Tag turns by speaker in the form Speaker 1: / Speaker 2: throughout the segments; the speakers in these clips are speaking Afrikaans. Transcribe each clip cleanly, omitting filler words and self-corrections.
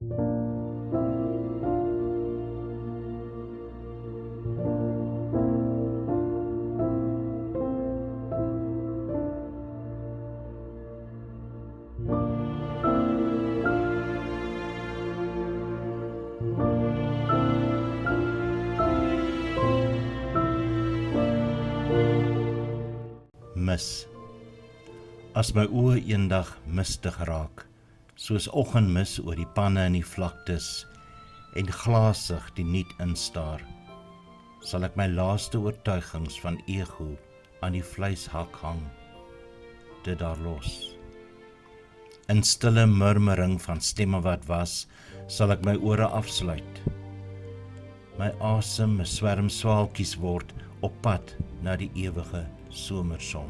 Speaker 1: Mis. As my oë eendag mistig raak, soos oggendmis oor die panne en die vlaktes, en glasig die niet instaar, sal ek my laaste oortuigings van ego aan die vleishak hang, dit daar los. In stille murmering van stemme wat was, sal ek my ore afsluit. My asem 'n swerm swaalkies word op pad na die ewige somerson.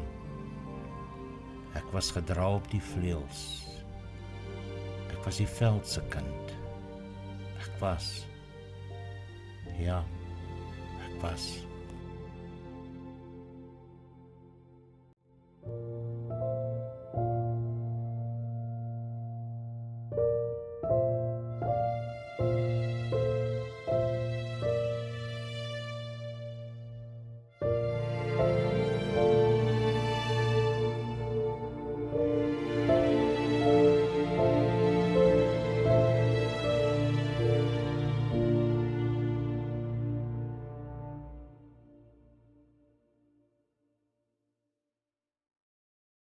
Speaker 1: Ek was gedra op die vleuels. Ek was die veld se kind. Ek was. Ja, ek was.